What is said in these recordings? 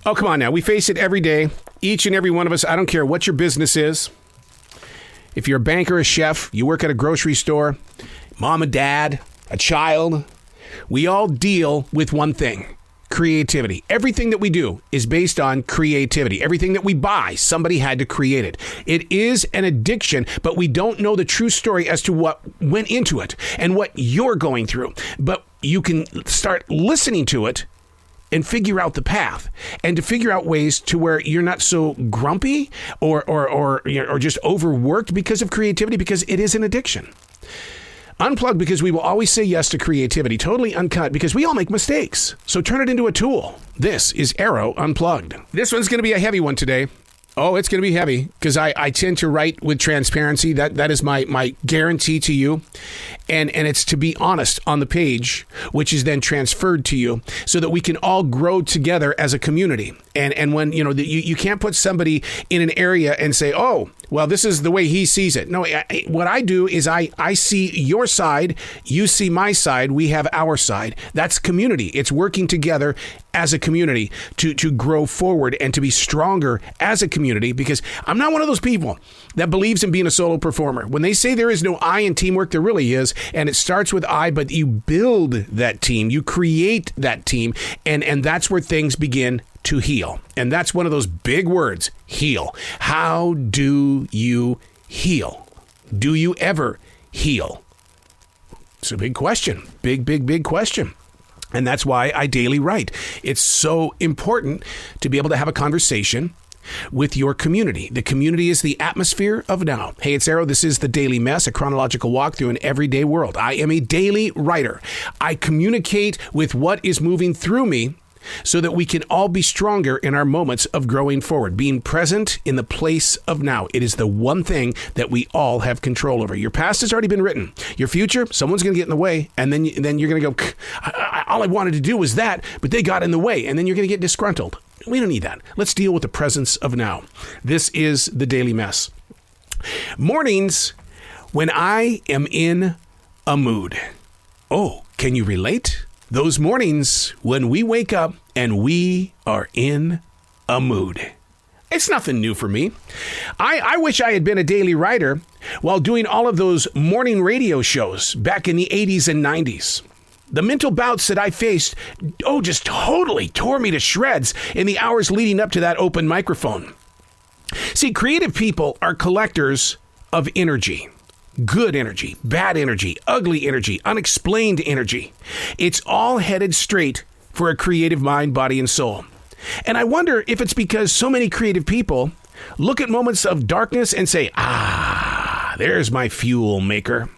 Oh, come on now. We face it every day. Each and every one of us. I don't care what your business is. If you're a banker, a chef, you work at a grocery store, mom and dad, a child, we all deal with one thing: creativity. Everything that we do is based on creativity. Everything that we buy, somebody had to create it. It is an addiction, but we don't know the true story as to what went into it and what you're going through. But you can start listening to it and figure out the path, and to figure out ways to where you're not so grumpy or just overworked because of creativity, because it is an addiction. Unplugged, because we will always say yes to creativity. Totally uncut, because we all make mistakes. So turn it into a tool. This is Arroe Unplugged. This one's going to be a heavy one today. Oh, it's going to be heavy, because I tend to write with transparency. That is my guarantee to you. And it's to be honest on the page, which is then transferred to you, so that we can all grow together as a community. And when, you can't put somebody in an area and say, oh, well, this is the way he sees it. No, what I do is I see your side, you see my side, we have our side. That's community. It's working together as a community to grow forward and to be stronger as a community, because I'm not one of those people that believes in being a solo performer. When they say there is no I in teamwork, there really is. And it starts with I, but you build that team, you create that team, and that's where things begin to heal. And that's one of those big words: heal. How do you heal? Do you ever heal? It's a big question. Big question. And that's why I daily write. It's so important to be able to have a conversation with your community. The community is the atmosphere of now. Hey, it's Arroe. This is the Daily Mess, a chronological walk through an everyday world. I am a daily writer. I communicate with what is moving through me, so that we can all be stronger in our moments of growing forward, being present in the place of now. It is the one thing that we all have control over. Your past has already been written. Your future, someone's going to get in the way, and then you're going to go, all I wanted to do was that, but they got in the way, and then you're going to get disgruntled. We don't need that. Let's deal with the presence of now. This is the Daily Mess. Mornings when I am in a mood. Oh, can you relate? Those mornings when we wake up and we are in a mood. It's nothing new for me. I wish I had been a daily writer while doing all of those morning radio shows back in the 80s and 90s. The mental bouts that I faced, just totally tore me to shreds in the hours leading up to that open microphone. See, creative people are collectors of energy. Good energy, bad energy, ugly energy, unexplained energy. It's all headed straight for a creative mind, body, and soul. And I wonder if it's because so many creative people look at moments of darkness and say, there's my fuel maker,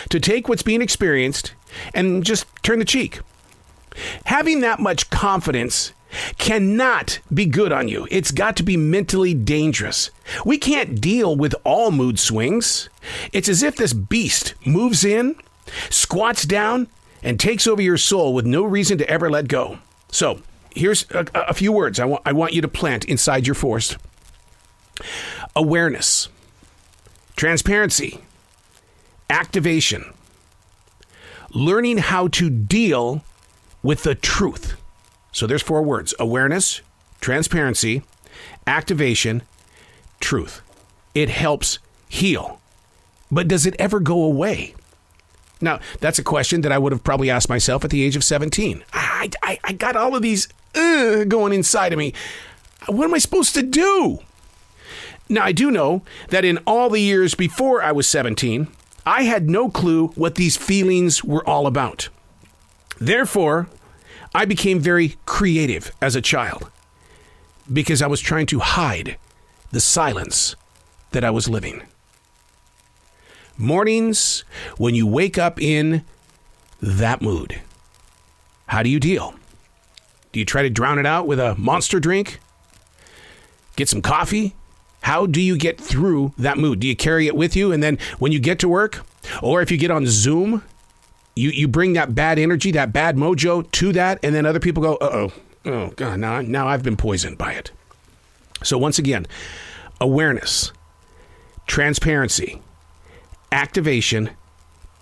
to take what's being experienced and just turn the cheek. Having that much confidence cannot be good on you. It's got to be mentally dangerous. We can't deal with all mood swings. It's as if this beast moves in, squats down, and takes over your soul with no reason to ever let go. So here's a few words I want you to plant inside your forest. Awareness, transparency, activation, learning how to deal with the truth. So there's 4 words: awareness, transparency, activation, truth. It helps heal. But does it ever go away? Now, that's a question that I would have probably asked myself at the age of 17. I got all of these going inside of me. What am I supposed to do? Now, I do know that in all the years before I was 17, I had no clue what these feelings were all about. Therefore, I became very creative as a child because I was trying to hide the silence that I was living. Mornings when you wake up in that mood. How do you deal? Do you try to drown it out with a monster drink? Get some coffee? How do you get through that mood? Do you carry it with you, and then when you get to work, or if you get on Zoom, you bring that bad energy, that bad mojo to that, and then other people go, oh God, now I've been poisoned by it. So once again, awareness, transparency, activation,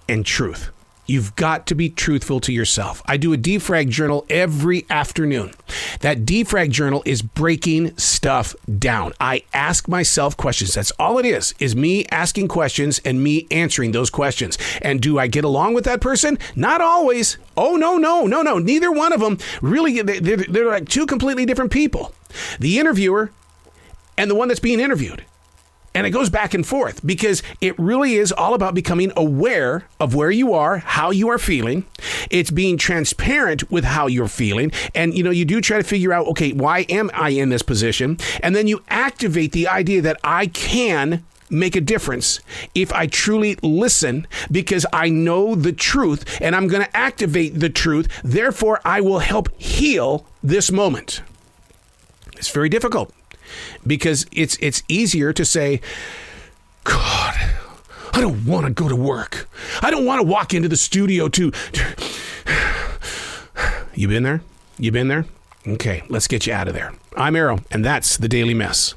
and truth. You've got to be truthful to yourself. I do a defrag journal every afternoon. That defrag journal is breaking stuff down. I ask myself questions. That's all it is me asking questions and me answering those questions. And do I get along with that person? Not always. Oh, no. Neither one of them. Really, they're like two completely different people. The interviewer and the one that's being interviewed. And it goes back and forth because it really is all about becoming aware of where you are, how you are feeling. It's being transparent with how you're feeling. And, you do try to figure out, okay, why am I in this position? And then you activate the idea that I can make a difference if I truly listen because I know the truth and I'm going to activate the truth. Therefore, I will help heal this moment. It's very difficult. Because it's easier to say, God, I don't want to go to work. I don't want to walk into the studio to... You been there? Okay, let's get you out of there. I'm Arroe, and that's the Daily Mess.